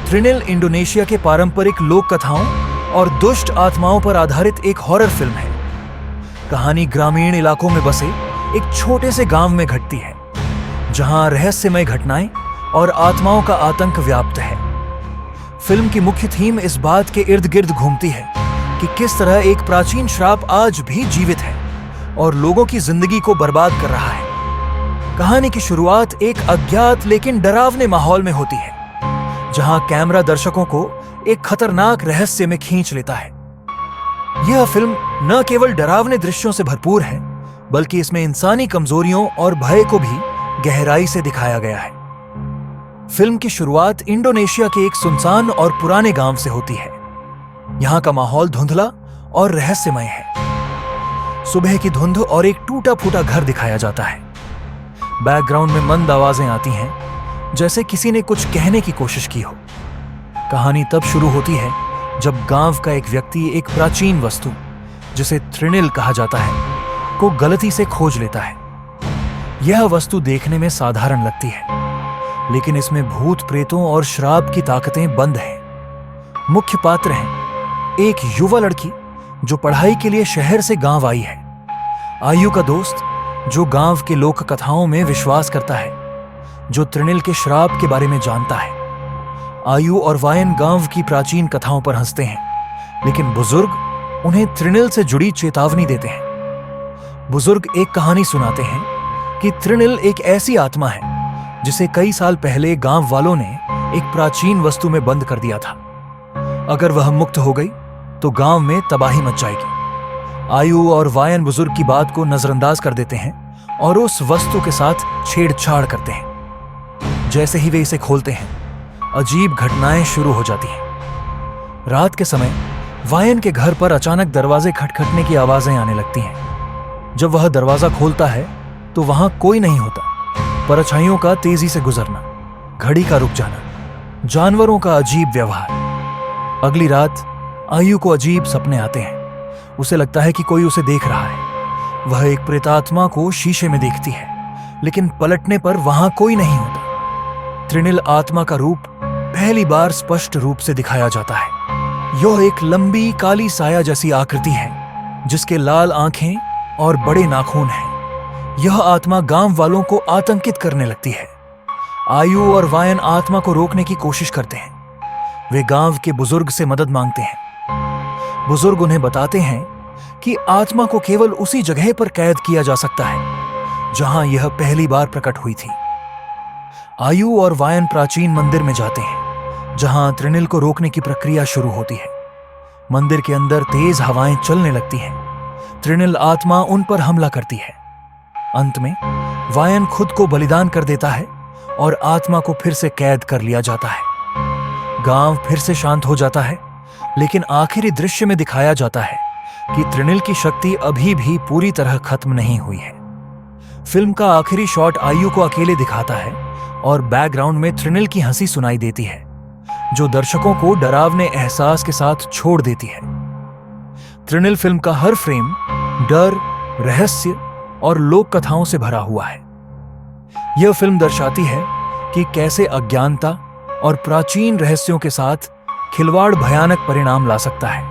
Trinil Indonesia के पारंपरिक लोक कथाओं और दुष्ट आत्माओं पर आधारित एक हॉरर फिल्म है। कहानी ग्रामीण इलाकों में बसे एक छोटे से गांव में घटती है, जहां रहस्यमय घटनाएं और आत्माओं का आतंक व्याप्त है। फिल्म की मुख्य थीम इस बात के इर्द गिर्द घूमती है कि किस तरह एक प्राचीन श्राप आज भी जीवित है और लोगों की जिंदगी को बर्बाद कर रहा है। कहानी की शुरुआत एक अज्ञात लेकिन डरावने माहौल में होती है, जहां कैमरा दर्शकों को एक खतरनाक रहस्य में खींच लेता है। यह फिल्म न केवल डरावने दृश्यों से भरपूर है, बल्कि इसमें इंसानी कमजोरियों और भय को भी गहराई से दिखाया गया है। फिल्म की शुरुआत इंडोनेशिया के एक सुनसान और पुराने गांव से होती है। यहां का माहौल धुंधला और रहस्यमय है। सुबह की धुंध और एक टूटा फूटा घर दिखाया जाता है। बैकग्राउंड में मंद आवाजें आती हैं, जैसे किसी ने कुछ कहने की कोशिश की हो। कहानी तब शुरू होती है जब गांव का एक व्यक्ति एक प्राचीन वस्तु, जिसे त्रिनिल कहा जाता है, को गलती से खोज लेता है। यह वस्तु देखने में साधारण लगती है, लेकिन इसमें भूत प्रेतों और श्राप की ताकतें बंद हैं। मुख्य पात्र हैं एक युवा लड़की जो पढ़ाई के लिए शहर से गांव आई है, आयु का दोस्त जो गांव के लोक कथाओं में विश्वास करता है, जो त्रिनिल के श्राप के बारे में जानता है। आयु और वायन गांव की प्राचीन कथाओं पर हंसते हैं, लेकिन बुजुर्ग उन्हें त्रिनिल से जुड़ी चेतावनी देते हैं। बुजुर्ग एक कहानी सुनाते हैं कि त्रिनिल एक ऐसी आत्मा है जिसे कई साल पहले गांव वालों ने एक प्राचीन वस्तु में बंद कर दिया था। अगर वह मुक्त हो गई तो गांव में तबाही मच जाएगी। आयु और वायन बुजुर्ग की बात को नजरअंदाज कर देते हैं और उस वस्तु के साथ छेड़छाड़ करते हैं। जैसे ही वे इसे खोलते हैं, अजीब घटनाएं शुरू हो जाती हैं। रात के समय वायन के घर पर अचानक दरवाजे खटखटने की आवाजें आने लगती हैं। जब वह दरवाजा खोलता है तो वहां कोई नहीं होता। परछाइयों का तेजी से गुजरना, घड़ी का रुक जाना, जानवरों का अजीब व्यवहार। अगली रात आयु को अजीब सपने आते हैं। उसे लगता है कि कोई उसे देख रहा है। वह एक प्रेतात्मा को शीशे में देखती है, लेकिन पलटने पर वहां कोई नहीं होता। त्रिनिल आत्मा का रूप पहली बार स्पष्ट रूप से दिखाया जाता है। यह एक लंबी काली साया जैसी आकृति है, जिसके लाल आंखें और बड़े नाखून हैं। यह आत्मा गांव वालों को आतंकित करने लगती है। आयु और वायन आत्मा को रोकने की कोशिश करते हैं। वे गांव के बुजुर्ग से मदद मांगते हैं। बुजुर्ग उन्हें बताते हैं कि आत्मा को केवल उसी जगह पर कैद किया जा सकता है जहां यह पहली बार प्रकट हुई थी। आयु और वायन प्राचीन मंदिर में जाते हैं, जहां त्रिनिल को रोकने की प्रक्रिया शुरू होती है। मंदिर के अंदर तेज हवाएं चलने लगती हैं। त्रिनिल आत्मा उन पर हमला करती है। अंत में वायन खुद को बलिदान कर देता है और आत्मा को फिर से कैद कर लिया जाता है। गांव फिर से शांत हो जाता है, लेकिन आखिरी दृश्य में दिखाया जाता है कि त्रिनिल की शक्ति अभी भी पूरी तरह खत्म नहीं हुई है। फिल्म का आखिरी शॉट आयु को अकेले दिखाता है और बैकग्राउंड में त्रिनिल की हंसी सुनाई देती है, जो दर्शकों को डरावने एहसास के साथ छोड़ देती है। त्रिनिल फिल्म का हर फ्रेम डर, रहस्य और लोक कथाओं से भरा हुआ है। यह फिल्म दर्शाती है कि कैसे अज्ञानता और प्राचीन रहस्यों के साथ खिलवाड़ भयानक परिणाम ला सकता है।